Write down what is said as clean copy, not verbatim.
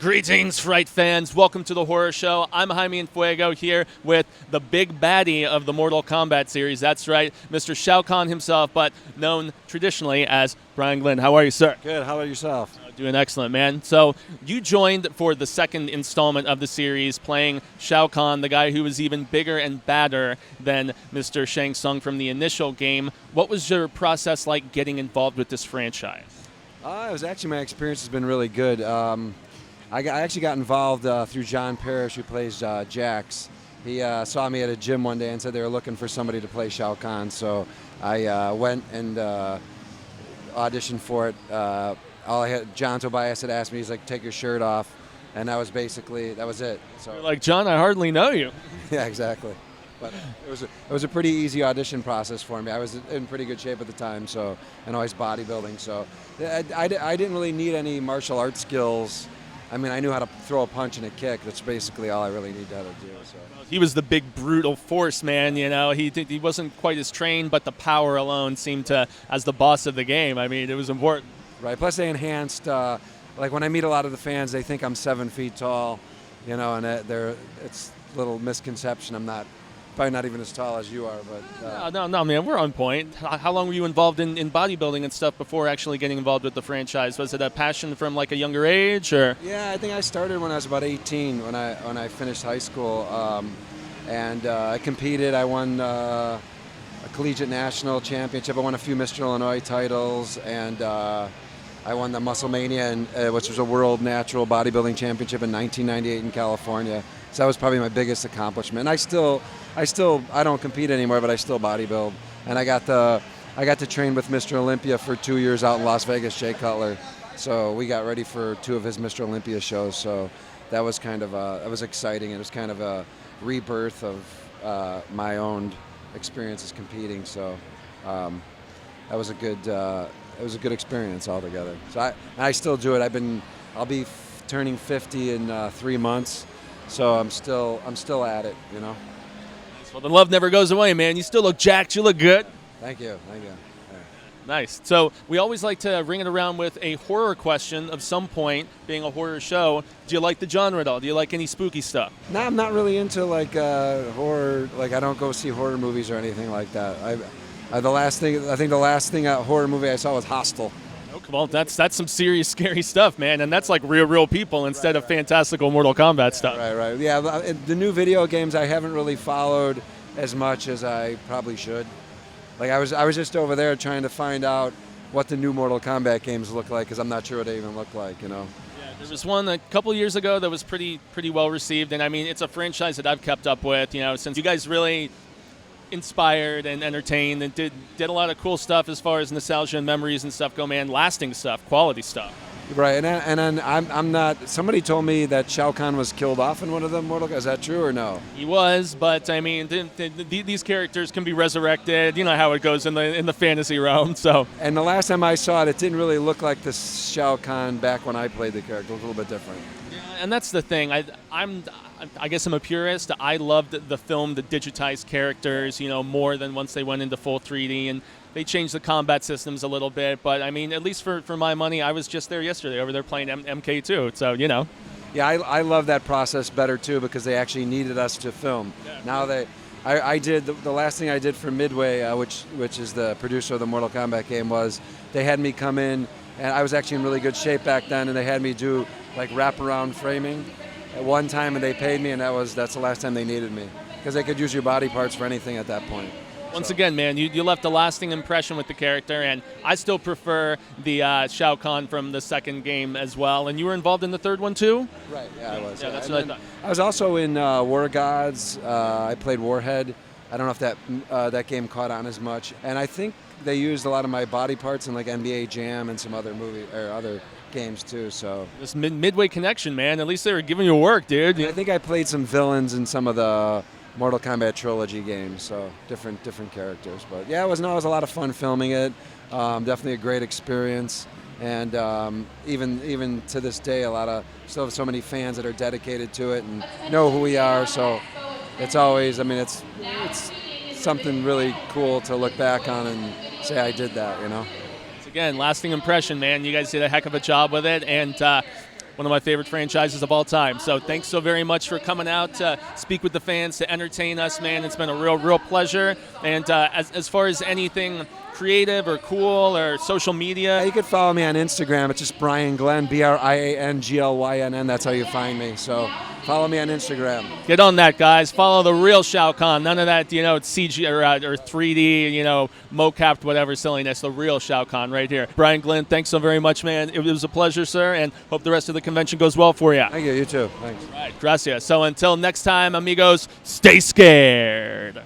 Greetings, Fright fans. Welcome to the horror show. I'm Jaime and Fuego here with the big baddie of the Mortal Kombat series. That's right, Mr. Shao Khan himself, but known traditionally as BRIAN GLYNN. How are you, sir? Good. How about yourself? Doing excellent, man. So you joined for the second installment of the series, playing Shao Khan, the guy who was even bigger and badder than Mr. Shang Tsung from the initial game. What was your process like getting involved with this franchise? It was actually, my experience has been really good. I actually got involved through John Parrish, who plays Jax. He saw me at a gym one day and said they were looking for somebody to play Shao Kahn. So I went and auditioned for it. All I had, John Tobias had asked me, he's like, take your shirt off. And that was it. So You're like, John, I hardly know you. Yeah, exactly. But it was a pretty easy audition process for me. I was in pretty good shape at the time, so, and always bodybuilding. So I didn't really need any martial arts skills. I mean, I knew how to throw a punch and a kick. That's basically all I really needed to do. So. He was the big, brutal force, man. You know, he wasn't quite as trained, but the power alone seemed to, as the boss of the game, I mean, it was important. Right. Plus, they enhanced. Like when I meet a lot of the fans, they think I'm 7 feet tall. You know, and it's a little misconception. I'm probably not even as tall as you are, but no, man, we're on point. How long were you involved in bodybuilding and stuff before actually getting involved with the franchise? Was it a passion from like a younger age, or? Yeah, I think I started when I was about 18 when I finished high school, and I competed. I won a collegiate national championship. I won a few Mr. Illinois titles, and I won the Musclemania, which was a world natural bodybuilding championship in 1998 in California. So that was probably my biggest accomplishment. And I don't compete anymore, but I still bodybuild. And I got to train with Mr. Olympia for 2 years out in Las Vegas, Jay Cutler. So we got ready for 2 of his Mr. Olympia shows. So that was kind of that was exciting. It was kind of a rebirth of my own experiences competing. So that was a good experience altogether. So I still do it. I'll be turning 50 in 3 months. So I'm still at it, you know. Well, the love never goes away, man. You still look jacked. You look good. Thank you. Yeah. Nice. So we always like to ring it around with a horror question of some point, being a horror show. Do you like the genre at all? Do you like any spooky stuff? No, I'm not really into like horror. Like I don't go see horror movies or anything like that. I think the last horror movie I saw was Hostel. Well, that's some serious, scary stuff, man, and that's like real people instead of fantastical Mortal Kombat stuff. Right. Yeah, the new video games I haven't really followed as much as I probably should. Like I was just over there trying to find out what the new Mortal Kombat games look like because I'm not sure what they even look like, you know. Yeah, there was one a couple years ago that was pretty well received, and I mean it's a franchise that I've kept up with, you know, since you guys really inspired and entertained and did a lot of cool stuff as far as nostalgia and memories and stuff go, man. Lasting stuff, quality stuff. Right, and I'm not. Somebody told me that Shao Kahn was killed off in one of the Mortal. Is that true or no? He was, but I mean, these characters can be resurrected. You know how it goes in the fantasy realm. So. And the last time I saw it, it didn't really look like the Shao Kahn back when I played the character. It was a little bit different. Yeah, and that's the thing. I guess I'm a purist. I loved the film, the digitized characters, you know, more than once they went into full 3D, and they changed the combat systems a little bit. But I mean, at least for my money, I was just there yesterday over there playing MK2. So, you know. Yeah, I love that process better too because they actually needed us to film. Yeah, now I did the last thing I did for Midway, which is the producer of the Mortal Kombat game, was they had me come in, and I was actually in really good shape back then, and they had me do like wraparound framing at one time, and they paid me, and that's the last time they needed me because they could use your body parts for anything at that point. Once again, man, you left a lasting impression with the character, and I still prefer the Shao Kahn from the second game as well. And you were involved in the third one too? Right, yeah, I was. Yeah, that's what I thought. I was also in War Gods. I played Warhead. I don't know if that game caught on as much. And I think they used a lot of my body parts in like NBA Jam and some other other games too. So this Midway connection, man. At least they were giving you work, dude. I think I played some villains in some of the Mortal Kombat trilogy games, so different characters. But yeah, it was a lot of fun filming it. Definitely a great experience, and even to this day, still have so many fans that are dedicated to it and know who we are. So it's always, I mean, it's something really cool to look back on and say I did that, you know. Again, lasting impression, man. You guys did a heck of a job with it, and one of my favorite franchises of all time. So thanks so very much for coming out to speak with the fans, to entertain us, man. It's been a real pleasure. And as far as anything creative or cool or social media, You can follow me on Instagram. It's just Brian Glynn, BRIANGLYNN. That's how you find me. So follow me on Instagram. get on that, guys. Follow the real Shao Khan. None of that, it's CG or 3D, mocapped whatever silliness. The real Shao Khan right here. Brian Glynn, thanks so very much, man. It was a pleasure, sir, and hope the rest of the convention goes well for you. Thank you. You too. Thanks. All right, gracias. So until next time, amigos, stay scared.